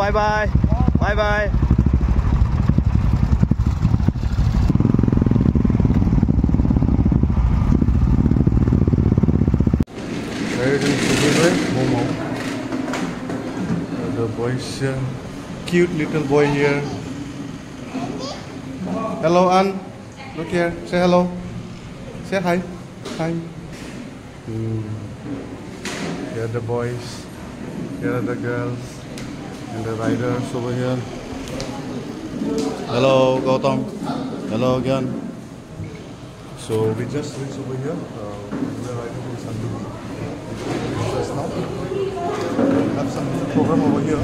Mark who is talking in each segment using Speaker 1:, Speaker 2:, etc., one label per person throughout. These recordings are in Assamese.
Speaker 1: bye bye. Bye bye. The boys, cute little boy here. Hello, Ann. Look here. Say hello. Say hi. Hi. Here are the boys. Here are the girls. And the riders over here. Hello, Gautam. Hello again. So we just reached over here. We are riding in Sandu. Just now. We have some program over here.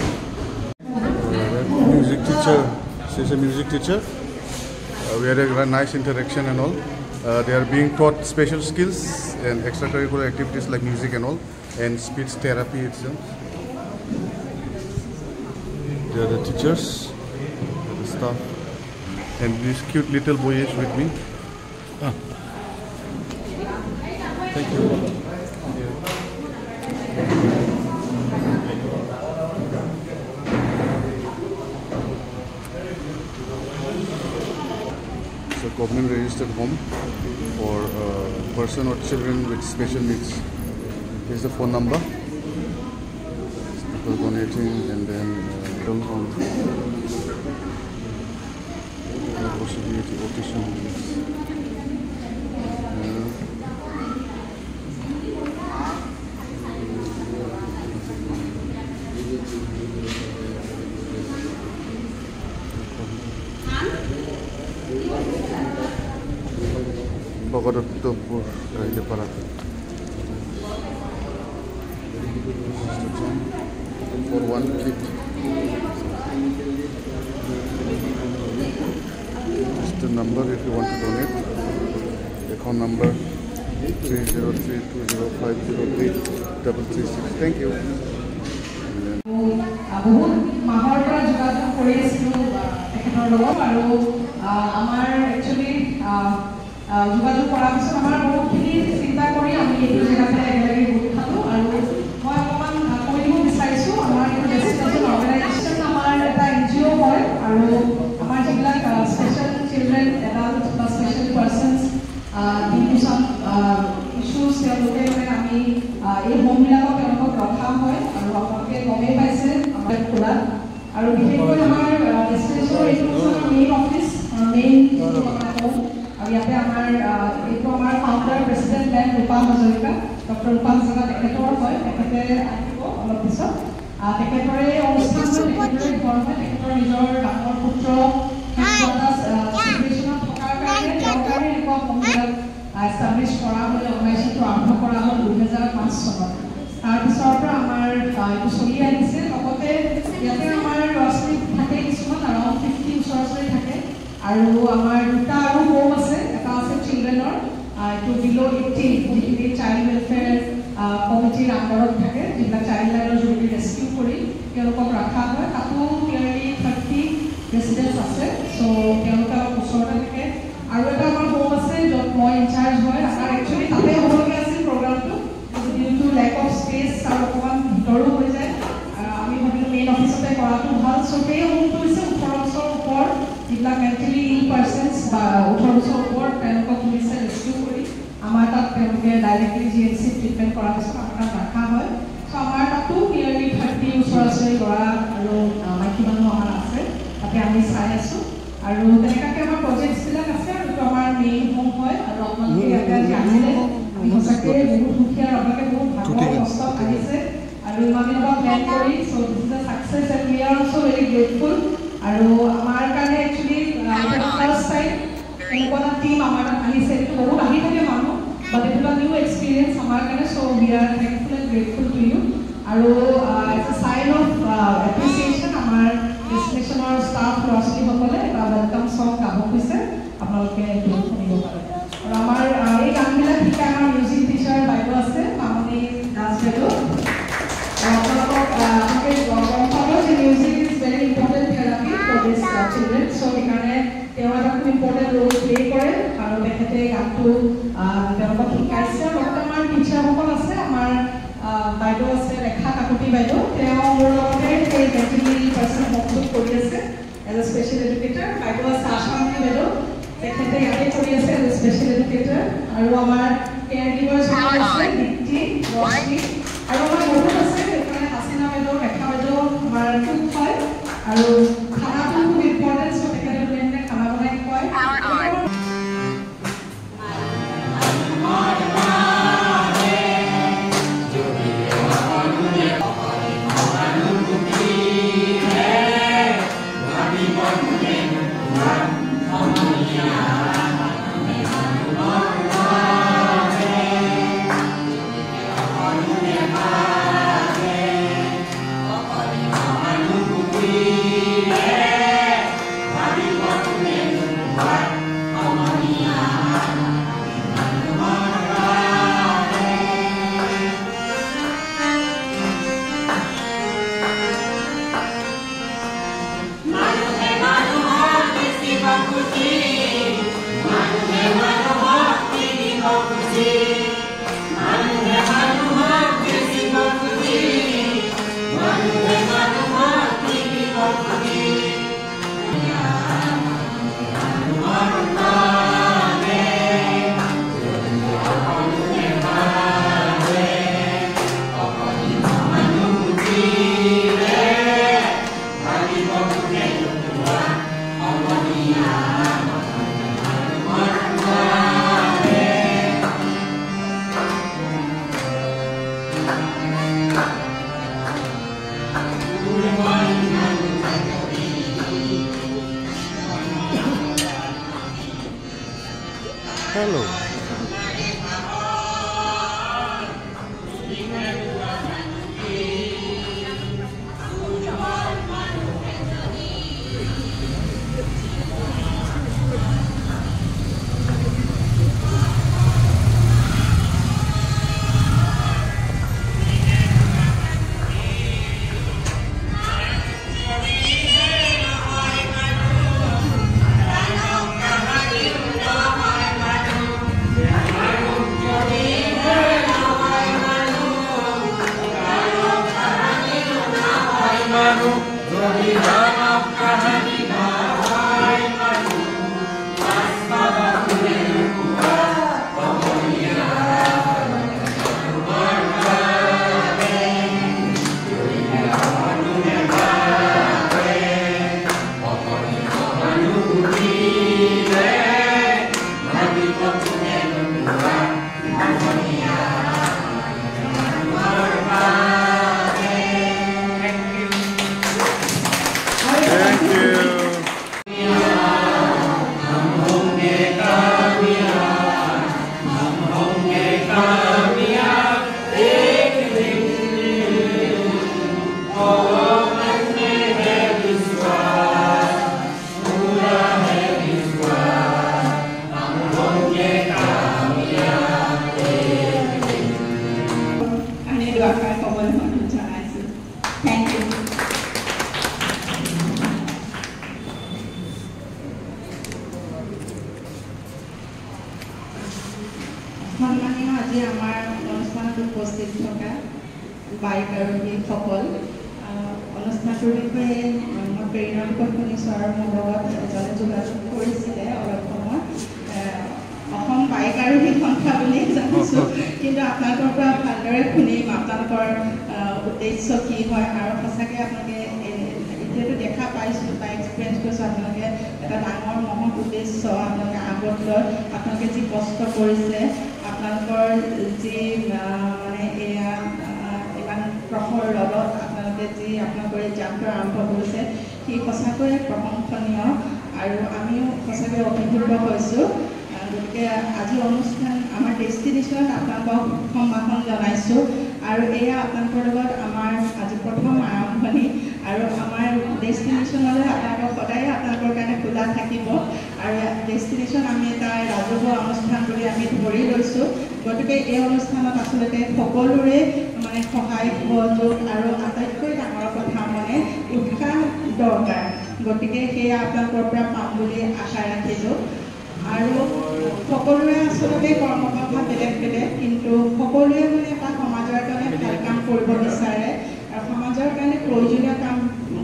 Speaker 1: Music teacher. She's a music teacher. We had a nice interaction and all. They are being taught special skills and extracurricular activities like music and all, and speech therapy itself. They are the teachers, the staff, and this cute little boy is with me. Thank you. It's a government registered home for person or children with special needs. Here's the phone number. People donating and then don't on possibility autism. Bogotopur Railipara. For one kit. Just the number if you want to donate. Account number 30320503336. Thank you.
Speaker 2: যোগাযোগ কৰাৰ পিছত আমাৰ বহুতখিনি চিন্তা কৰি আমি এইটো জেগাতে একেলগে গোট খালো আৰু মই অকণমান কৈ দিব বিচাৰিছোঁ আমাৰ এইটো ডেষ্টিনেশ্যন অৰ্গেনাইজেশ্যন আমাৰ এটা NGO হয় আৰু আমাৰ যিবিলাক স্পেচিয়েল চিলড্ৰেন এডাল্ট বা স্পেচিয়েল পাৰ্চনছ ডিউ চাম ইছ্যুজ তেওঁলোকে মানে আমি এই হোমবিলাকত তেওঁলোকক ৰখা হয় আৰু আপোনালোকে গমেই পাইছে আমাৰ খোলাত আৰু বিশেষকৈ আমাৰ ডেষ্টিনেশ্যনৰ এইটো মেইন অফিচ মেইন ইয়াতে আমাৰ এইটো আমাৰ ফাউণ্ডাৰ প্ৰেচিডেণ্ট মেম ৰূপা হাজৰিকা ডক্টৰ ৰূপা হাজৰিকা তেখেতৰ হয় তেখেতে আহিব অলপ পিছত তেখেতৰে অনুষ্ঠানটো তেখেতৰে ঘৰ হয় তেখেতৰ নিজৰ ডাঙৰ পুত্ৰ চিটুৱেশ্যনত থকাৰ কাৰণে তেওঁৰ কাৰণে এনেকুৱা হোমবিলাক এষ্টাব্লিছ কৰা হ'ল অৰ্গেনাইজেশ্যনটো আৰম্ভ কৰা হ'ল 2005 চনত তাৰপিছৰ পৰা আমাৰ এইটো চলি আহিছে লগতে ইয়াতে আমাৰ ল'ৰা ছোৱালী থাকে কিছুমান around 50 ওচৰা ওচৰি থাকে আৰু আমাৰ দুটা আৰু হোম আছে এটা আছে চিলড্ৰেনৰ এইটো বিলো 18 যিখিনি চাইল্ড ৱেলফেয়াৰ কমিটিৰ আণ্ডাৰত থাকে যিবিলাক চাইল্ড লাইনৰ জৰুৰী ৰেস্কিউ কৰি তেওঁলোকক ৰখা হয় তাতো নিয়াৰলি 30 ৰেচিডেণ্টছ আছে চ' তেওঁলোকে অলপ ওচৰতে থাকে আৰু এটা আমাৰ হোম আছে য'ত মই ইনচাৰ্জ হয় আমাৰ একচুৱেলি তাতে হ'বলগীয়া আছিল প্ৰগ্ৰামটো due to lack of space আৰু অকণমান ভিতৰো হৈ যায় আমি ভাবিলোঁ মেইন অফিচতে কৰাটো ভাল চ' সেই হোমটো হৈছে 18 বছৰৰ ওপৰ যিবিলাক মেণ্টেলি ইল পাৰ্চনছ বা 18 বছৰৰ ওপৰত তেওঁলোকক পুলিচে ৰেস্কিউ কৰি আমাৰ তাত তেওঁলোকে ডাইৰেক্টলি GMC ট্ৰিটমেণ্ট কৰাৰ পিছত আমাৰ তাত ৰখা হয় চ' আমাৰ তাতো নিয়াৰলি 30 ওচৰা ওচৰি ল'ৰা আৰু মাইকী মানুহ আমাৰ আছে তাতে আমি চাই আছোঁ আৰু তেনেকুৱাকৈ আমাৰ প্ৰজেক্টছবিলাক আছে আৰু এইটো আমাৰ মেইন হোম হয় আৰু আপোনালোকে ইয়াতে আজি আহিলে আমি সঁচাকৈ বহুত সুখী আৰু আপোনালোকে বহুত ভাগৰ কষ্ট আহিছে আৰু ইমান দিনৰ পৰা প্লেন কৰি so' this is a success and we are also' very grateful আৰু আমাৰ কাৰণে একচুৱেলি ফাৰ্ষ্ট টাইম এনেকুৱা এটা টিম আমাৰ তাত আহিছে এইটো বহুত আহি থাকে মানুহ বাট এইটো এটা নিউ এক্সপিৰিয়েঞ্চ আমাৰ কাৰণে so' we are thankful and grateful to you আৰু as a sign of appreciation আমাৰ ডেষ্টিনেশ্যনৰ ষ্টাফ ল'ৰা ছোৱালীসকলে এটা ৱেলকাম ছং গাব কৈছে আপোনালোকে এইটো শুনিব পাৰে আৰু আমাৰ এই গানবিলাক শিকাই আমাৰ মিউজিক টিচাৰ বাইদেউ আছে মামনি দাস বাইদেউ আপোনালোকক আপোনালোকে গম পাব যে music is very important therapy for this children so' সেইকাৰণে তেওঁ এটা খুব ইম্পৰ্টেণ্ট ৰোল প্লে কৰে আৰু তেখেতে গানটো তেওঁলোকক শিকাইছে লগতে আমাৰ টিচাৰসকল আছে আমাৰ বাইদেউ আছে ৰেখা কাকতি বাইদেউ তেওঁ মোৰ লগতে সেই মেণ্টেলি পাৰ্চন স্পেচিয়েল এডুকেটৰ বাইদেউ আছে আশামণি বাইদেউ তেখেতে ইয়াতে কৰি আছে স্পেচিয়েল এডুকেটৰ আৰু আমাৰ কেয়াৰ গিভাৰ আছে দীপ্তি ৰশ্মি আৰু আমাৰ বহুত আছে এইফালে হাচিনা বাইদেউ ৰেখা বাইদেউ আমাৰ খুব হয় আৰু খানাটো খুব ইম্পৰ্টেণ্ট চ' তেখেতে মেইনলি খানা বনাই খুৱায়
Speaker 1: Hello.
Speaker 2: সন্মানীয় আজি আমাৰ অনুষ্ঠানত উপস্থিত থকা বাইক আৰোহীসকল অনুষ্ঠানটোৰ বিষয়ে মই প্ৰেৰণাকৈ শুনিছোঁ আৰু মোৰ লগত এজনে যোগাযোগ কৰিছিলে অলপ সময় অসম বাইক আৰোহী সংখ্যা বুলি জানিছোঁ কিন্তু আপোনালোকৰ পৰা ভালদৰে শুনিম আপোনালোকৰ উদ্দেশ্য কি হয় আৰু সঁচাকৈ আপোনালোকে এতিয়াতো দেখা পাইছোঁ বা এক্সপিৰিয়েঞ্চ কৰিছোঁ আপোনালোকে এটা ডাঙৰ মহৎ উদ্দেশ্য আপোনালোকে আগত লৈ আপোনালোকে যি কষ্ট কৰিছে আপোনালোকৰ যি মানে এয়া ইমান প্ৰখৰ ৰ'দত আপোনালোকে যি আপোনালোকৰ এই যাত্ৰা আৰম্ভ কৰিছে সি সঁচাকৈয়ে প্ৰশংসনীয় আৰু আমিও সঁচাকৈ অভিভূত হৈছোঁ গতিকে আজি অনুষ্ঠান আমাৰ ডেষ্টিনেশ্যনত আপোনালোকক সম্ভাষণ জনাইছোঁ আৰু এয়া আপোনালোকৰ লগত আমাৰ আজি প্ৰথম আৰম্ভণি আৰু আমাৰ ডেষ্টিনেশ্যনলৈ আপোনালোকক সদায় আপোনালোকৰ কাৰণে খোলা থাকিব আৰু ডেষ্টিনেশ্যন আমি এটা ৰাজহুৱা অনুষ্ঠান বুলি আমি ধৰি লৈছোঁ গতিকে এই অনুষ্ঠানত আচলতে সকলোৰে মানে সহায় সহযোগ আৰু আটাইতকৈ ডাঙৰ কথা মানে উৎসাহ দৰকাৰ গতিকে সেয়া আপোনালোকৰ পৰা পাম বুলি আশা ৰাখিলোঁ আৰু সকলোৰে আচলতে কৰ্মপন্থা বেলেগ বেলেগ কিন্তু সকলোৱে মানে এটা সমাজৰ কাৰণে ভাল কাম কৰিব বিচাৰে আৰু সমাজৰ কাৰণে প্ৰয়োজনীয় কাম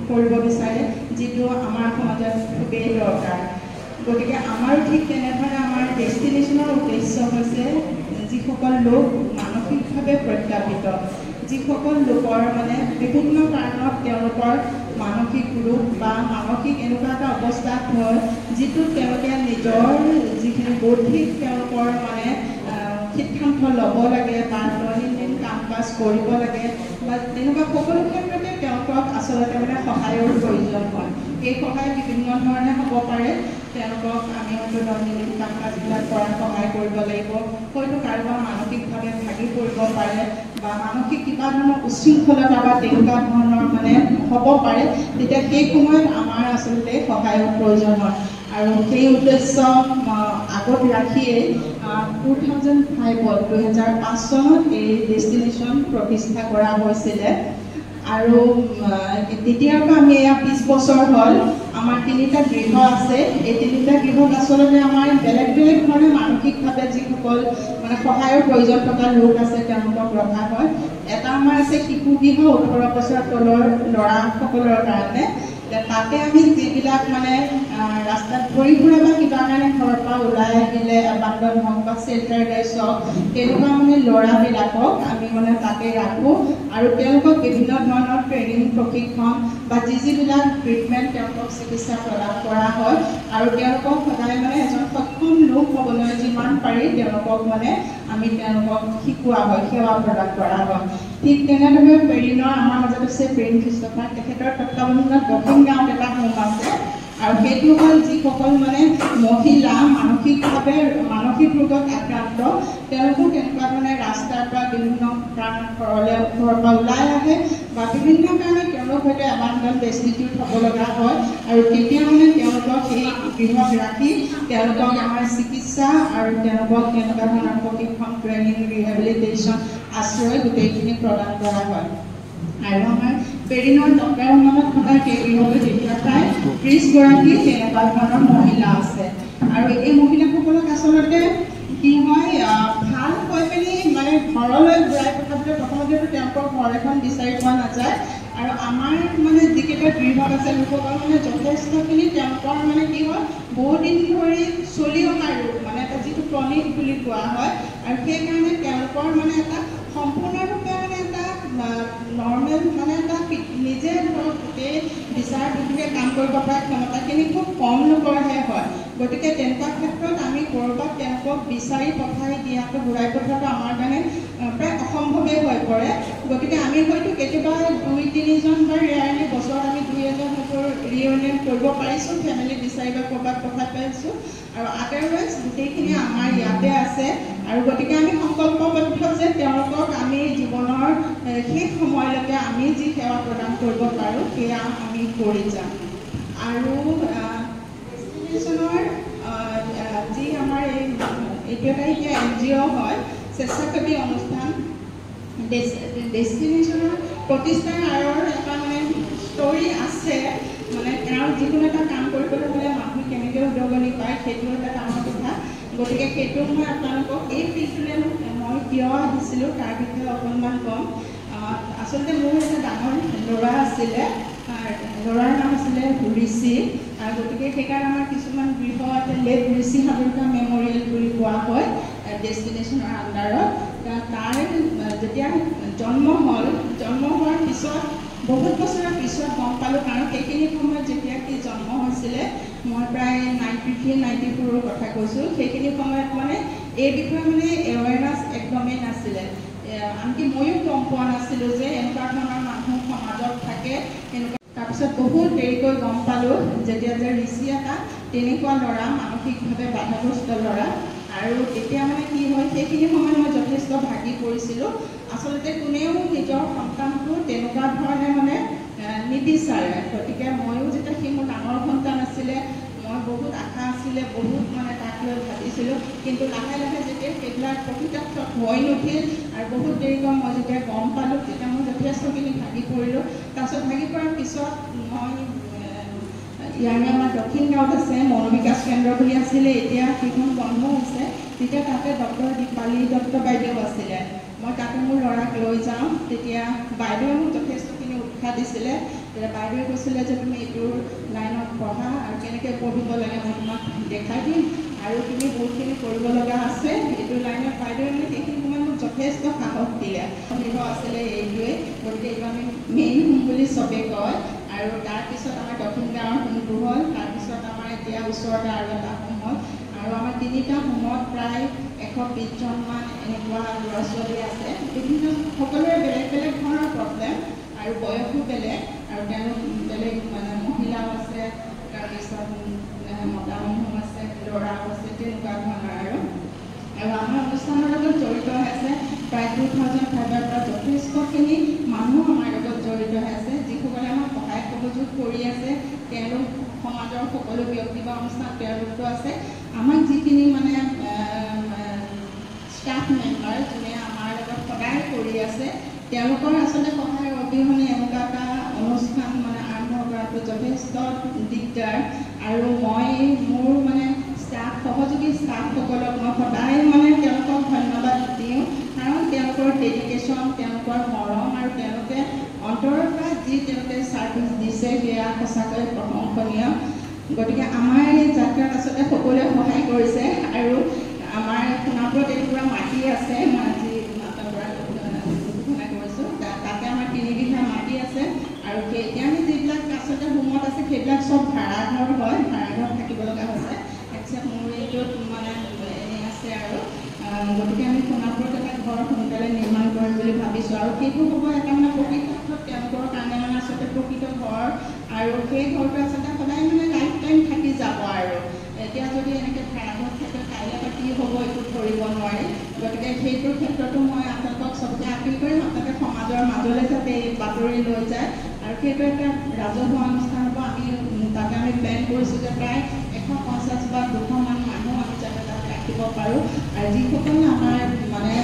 Speaker 2: কৰিব বিচাৰে যিটো আমাৰ সমাজত খুবেই দৰকাৰ গতিকে আমাৰো ঠিক তেনেধৰণে আমাৰ ডেষ্টিনেশ্যনৰ উদ্দেশ্য হৈছে যিসকল লোক মানসিকভাৱে প্ৰত্যাহৃত যিসকল লোকৰ মানে বিভিন্ন কাৰণত তেওঁলোকৰ মানসিক ৰোগ বা মানসিক এনেকুৱা এটা অৱস্থাত হয় যিটোত তেওঁলোকে নিজৰ যিখিনি বৌদ্ধিক তেওঁলোকৰ মানে সিদ্ধান্ত ল'ব লাগে বা দৈনন্দিন কাম কাজ কৰিব লাগে বা তেনেকুৱা সকলো ক্ষেত্ৰতে তেওঁলোকক আচলতে মানে সহায়ৰ প্ৰয়োজন হয় এই সহায় বিভিন্ন ধৰণে হ'ব পাৰে তেওঁলোকক আমি হয়তো দৈনন্দিন কাম কাজবিলাক কৰাত সহায় কৰিব লাগিব হয়তো কাৰোবাৰ মানসিকভাৱে ভাগি পৰিব পাৰে বা মানসিক কিবা ধৰণৰ উশৃংখলতা বা তেনেকুৱা ধৰণৰ মানে হ'ব পাৰে তেতিয়া সেই সময়ত আমাৰ আচলতে সহায়ৰ প্ৰয়োজন হয় আৰু সেই উদ্দেশ্য আগত ৰাখিয়েই 2005 চনত এই ডেষ্টিনেশ্যন প্ৰতিষ্ঠা কৰা হৈছিলে আৰু তেতিয়াৰ পৰা আমি এয়া 20 বছৰ হ'ল আমাৰ 3টা গৃহ আছে এই 3টা গৃহত আচলতে আমাৰ বেলেগ বেলেগ ধৰণে মানসিকভাৱে যিসকল মানে সহায়ৰ প্ৰয়োজন থকা লোক আছে তেওঁলোকক ৰখা হয় এটা আমাৰ আছে শিশু গৃহ 18 বছৰ তলৰ ল'ৰাসকলৰ কাৰণে তাতে আমি যিবিলাক মানে ৰাস্তাত ঘূৰি ফুৰে বা কিবা কাৰণে ঘৰৰ পৰা ওলাই আহিলে এবাণ্ডন হওক বা চেল্টাৰ গাইজ হওক তেনেকুৱা মানে ল'ৰাবিলাকক আমি মানে তাতে ৰাখোঁ আৰু তেওঁলোকক বিভিন্ন ধৰণৰ ট্ৰেইনিং প্ৰশিক্ষণ বা যিবিলাক ট্ৰিটমেণ্ট তেওঁলোকক চিকিৎসা প্ৰদান কৰা হয় আৰু তেওঁলোকক সদায় মানে এজন সক্ষম লোক হ'বলৈ যিমান পাৰি তেওঁলোকক মানে আমি তেওঁলোকক শিকোৱা হয় সেৱা প্ৰদান কৰা হয় ঠিক তেনেদৰে পেৰিনৰ আমাৰ মাজত আছে পেৰিন খ্ৰীষ্টপাল তেখেতৰ তত্বাৱধানত দক্ষিণ গাঁৱত এটা হোম আছে আৰু সেইটো হ'ল যিসকল মানে মহিলা মানসিকভাৱে মানসিক ৰোগত আক্ৰান্ত তেওঁলোকো তেনেকুৱা ধৰণে ৰাস্তাৰ পৰা বিভিন্ন কাৰণত ঘৰৰ পৰা ওলাই আহে বা বিভিন্ন কাৰণে তেওঁলোক হয়তো এবাণ্ডন ডেষ্টিটিউট হ'ব লগা হয় আৰু তেতিয়া মানে তেওঁলোকক সেই গৃহত ৰাখি তেওঁলোকক আমাৰ চিকিৎসা আৰু তেওঁলোকক তেনেকুৱা ধৰণৰ প্ৰশিক্ষণ ট্ৰেইনিং ৰিহেবিলিটেশ্যন আশ্ৰয় গোটেইখিনি প্ৰদান কৰা হয় আৰু আমাৰ পেৰিনৰ তত্বাৱধানত থকা সেই গৃহটোত এতিয়া প্ৰায় 30 গৰাকী তেনেকুৱা ধৰণৰ মহিলা আছে আৰু এই মহিলাসকলক আচলতে কি হয় ভাল হৈ পিনি মানে ঘৰলৈ ঘূৰাই পঠাবলৈ প্ৰথমতেতো তেওঁলোকৰ ঘৰ এখন বিচাৰি পোৱা নাযায় আৰু আমাৰ মানে যিকেইটা গৃহত আছে লোকসকল মানে যথেষ্টখিনি তেওঁলোকৰ মানে কি হয় বহুদিন ধৰি চলি অহা ৰোগ মানে এটা যিটো ক্ৰনিক বুলি কোৱা হয় আৰু সেইকাৰণে তেওঁলোকৰ মানে এটা সম্পূৰ্ণৰূপে মানে এটা নৰ্মেল মানে এটা নিজে ধৰক গোটেই বিচাৰ বুদ্ধিৰে কাম কৰিব পৰা ক্ষমতাখিনি খুব কম লোকৰহে হয় গতিকে তেনেকুৱা ক্ষেত্ৰত আমি ক'ৰবাত তেওঁলোকক বিচাৰি পঠাই দিয়াটো ঘূৰাই পঠোৱাটো আমাৰ কাৰণে প্ৰায় অসম্ভৱেই হৈ পৰে গতিকে আমি হয়তো কেতিয়াবা 2-3জন বা ৰেয়াৰলি বছৰত আমি 2-এজন হয়তো ৰিইউনিয়ন কৰিব পাৰিছোঁ ফেমিলি বিচাৰি বা ক'ৰবাত পঠাই পাইছোঁ আৰু আদাৰৱাইজ গোটেইখিনি আমাৰ ইয়াতে আছে আৰু গতিকে আমি সংকল্পবদ্ধ যে তেওঁলোকক আমি জীৱনৰ শেষ সময়লৈকে আমি যি সেৱা প্ৰদান কৰিব পাৰোঁ সেয়া আমি কৰি যাম আৰু ডেষ্টিনেশ্যনৰ যি আমাৰ এইটো এটা এতিয়া NGO হয় স্বেচ্ছাসেৱী অনুষ্ঠান ডেষ্টিনেশ্যনৰ প্ৰতিষ্ঠাৰ আঁৰৰ এটা মানে ষ্টৰী আছে মানে তেওঁৰ যিকোনো এটা কাম কৰিবলৈ হ'লে মানুহ কেনেকৈ উদগনি পায় সেইটো এটা ডাঙৰ কথা গতিকে সেইটো মই আপোনালোকক এই ফিল্ডটোলৈ মই কিয় আহিছিলোঁ তাৰ বিষয়ে অকণমান ক'ম আচলতে মোৰ এটা ডাঙৰ ল'ৰা আছিলে ল'ৰাৰ নাম আছিলে ঋষি গতিকে সেইকাৰণে আমাৰ কিছুমান গৃহ লেট ঋষি হাজৰিকা মেমৰিয়েল বুলি কোৱা হয় ডেষ্টিনেশ্যনৰ আণ্ডাৰত তাৰ যেতিয়া জন্ম হোৱাৰ পিছত বহুত বছৰৰ পিছত গম পালোঁ কাৰণ সেইখিনি সময়ত যেতিয়া সি জন্ম হৈছিলে মই প্ৰায় 93-94ৰ কথা কৈছোঁ সেইখিনি সময়ত মানে এই বিষয়ে মানে এৱেৰনেছ একদমেই নাছিলে আনকি ময়ো গম পোৱা নাছিলোঁ যে এনেকুৱা ধৰণৰ মানুহ সমাজত থাকে এনেকুৱা তাৰপিছত বহুত দেৰিকৈ গম পালোঁ যেতিয়া যে ঋষি এটা তেনেকুৱা ল'ৰা মানসিকভাৱে বাধাগ্ৰস্ত ল'ৰা আৰু তেতিয়া মানে কি হয় সেইখিনি সময়ত মই যথেষ্ট ভাগি পৰিছিলোঁ আচলতে কোনেও নিজৰ সন্তানটো তেনেকুৱা ধৰণে মানে নিবিচাৰে গতিকে ময়ো যেতিয়া সি মোৰ ডাঙৰ সন্তান আছিলে মই বহুত আশা আছিলে বহুত মানে তাক লৈ ভাবিছিলোঁ কিন্তু লাহে লাহে যেতিয়া সেইবিলাক প্ৰকৃতাৰ্থত হৈ নুঠিল আৰু বহুত দেৰিকৈ মই যেতিয়া গম পালোঁ তেতিয়া মই যথেষ্টখিনি ভাগি পৰিলোঁ তাৰপিছত ভাগি পৰাৰ পিছত মই ইয়াৰে আমাৰ দক্ষিণ গাঁৱত আছে মনোবিকাশ কেন্দ্ৰ বুলি আছিলে এতিয়া সেইখন বন্ধ হৈছে তেতিয়া তাতে ডক্টৰ দীপালী দত্ত বাইদেউ আছিলে মই তাতে মোৰ ল'ৰাক লৈ যাওঁ তেতিয়া বাইদেৱে মোক যথেষ্টখিনি উৎসাহ দিছিলে
Speaker 3: তেতিয়া বাইদেৱে কৈছিলে যে তুমি এইটো লাইনত পঢ়া আৰু কেনেকৈ পঢ়িব লাগে মই তোমাক দেখাই দিম আৰু তুমি বহুতখিনি কৰিব লগা আছে এইটো লাইনত। বাইদেৱে মানে সেইখিনি সময়ত মোক যথেষ্ট সাহস দিলে। পঢ়িব আছিলে এইটোৱে, গতিকে এইটো আমি মেইন হোম বুলি চবেই কয়। আৰু তাৰপিছত আমাৰ দক্ষিণ গাঁৱৰ হোমটো হ'ল, তাৰপিছত আমাৰ এতিয়া ওচৰতে আৰু এটা হোম হ'ল, আৰু আমাৰ 3টা হোমত প্ৰায় 120জনমান এনেকুৱা ল'ৰা ছোৱালী আছে। বিভিন্ন সকলোৰে বেলেগ বেলেগ ধৰণৰ প্ৰব্লেম আৰু বয়সো বেলেগ, আৰু তেওঁলোক বেলেগ মানে মহিলাও আছে, তাৰপিছত মতা মানুহ আছে, ল'ৰাও আছে, তেনেকুৱা ধৰণৰ আৰু আমাৰ অনুষ্ঠানৰ লগত জড়িত হৈ আছে প্ৰায় 2005ৰ পৰা যথেষ্টখিনি মানুহ আমাৰ লগত জড়িত হৈ আছে, যিসকলে আমাক সহায় সহযোগ কৰি আছে। তেওঁলোক সমাজৰ সকলো ব্যক্তি বা অনুষ্ঠান তেওঁলোকতো আছে। আমাক যিখিনি মানে ষ্টাফ মেম্বাৰ যোনে আমাৰ লগত সদায় কৰি আছে, তেওঁলোকৰ আচলতে সহায়ৰ অবিহনে এনেকুৱা এটা অনুষ্ঠান মানে আৰম্ভ কৰাটো যথেষ্ট দিগদাৰ। আৰু মই মোৰ মানে সহযোগী ষ্টাফসকলক মই সদায় মানে তেওঁলোকক ধন্যবাদ দিওঁ, কাৰণ তেওঁলোকৰ ডেডিকেশ্যন, তেওঁলোকৰ মৰম আৰু তেওঁলোকে অন্তৰৰ পৰা যি তেওঁলোকে ছাৰ্ভিচ দিছে সেয়া সঁচাকৈ প্ৰশংসনীয়। গতিকে আমাৰ এই যাত্ৰাত আচলতে সকলোৱে সহায় কৰিছে। আৰু আমাৰ সোণাপুৰত এটুকুৰা মাটি আছে, যি ঘোষণা কৰিছোঁ, তাতে আমাৰ 3 বিঘা মাটি আছে। আৰু এতিয়া আমি যিবিলাক আচলতে হোমত আছে সেইবিলাক চব ভাড়াঘৰ হয়, ভাড়াঘৰত থাকিব লগা হৈছে। মোৰ এইটোত মানে এনেই আছে আৰু গতিকে আমি সোণাপুৰত এটা ঘৰ সোনকালে নিৰ্মাণ কৰিম বুলি ভাবিছোঁ। আৰু সেইটো হ'ব এটা মানে প্ৰকৃত তেওঁলোকৰ কাৰণে মানে আচলতে প্ৰকৃত ঘৰ, আৰু সেই ঘৰটো আচলতে সদায় মানে লাইফ টাইম থাকি যাব। আৰু এতিয়া যদি এনেকৈ ভাড়াঘৰত থাকে কাইলৈ বা কি হ'ব একো ধৰিব নোৱাৰি। গতিকে সেইটোৰ ক্ষেত্ৰতো মই আপোনালোকক চবকে আপিল কৰিম, আপোনালোকে সমাজৰ মাজলৈ যাতে এই বাতৰি লৈ যায়। আৰু সেইটো এটা ৰাজহুৱা অনুষ্ঠান হ'ব। তাতে আমি প্লেন কৰিছোঁ যে প্ৰায় 150 বা 200মান মানুহ আমি যাতে তাতে ৰাখিব পাৰোঁ। আৰু যিসকল আমাৰ মানে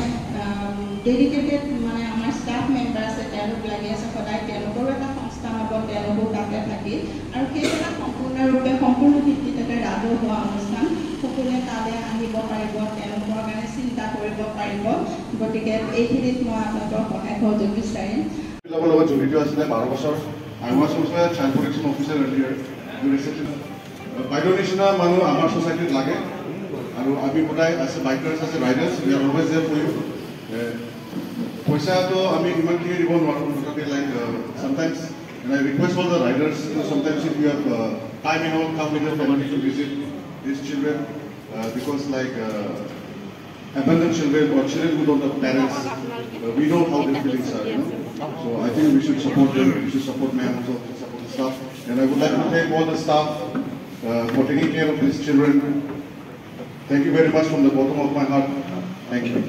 Speaker 3: ডেডিকেটেড মানে আমাৰ ষ্টাফ মেম্বাৰ আছে, তেওঁলোক লাগি আছে সদায়, তেওঁলোকৰো এটা সংস্থান হ'ব, তেওঁলোকো তাতে থাকি। আৰু সেইটো এটা সম্পূৰ্ণ ভিত্তিত এটা ৰাজহুৱা অনুষ্ঠান, সকলোৱে তালৈ আহিব পাৰিব, তেওঁলোকৰ কাৰণে চিন্তা কৰিব পাৰিব। গতিকে এইখিনিত মই আপোনালোকৰ সহায় সহযোগ বিচাৰিম।
Speaker 1: লগত জড়িত আছিলে 12 বছৰ। I was also a child protection officer earlier. বাইদেউৰ নিচিনা মানুহ আমাৰ ছ'চাইটিত লাগে, আৰু আমি সদায় আছে বাইকাৰ্ছ, আছে riders, we are always there for you. পইচাটো আমি ইমানখিনি দিব নোৱাৰোঁ, মুঠতে like sometimes and I request all the riders, sometimes if you have time and all, come with your family to visit these children, because like abandoned children or children who don't have parents, we know how their feelings are, you know. So I think we should support them, we should support men, also support the staff. And I would like to thank all the staff for taking care of these children. Thank you very much from the bottom of my heart. Thank you.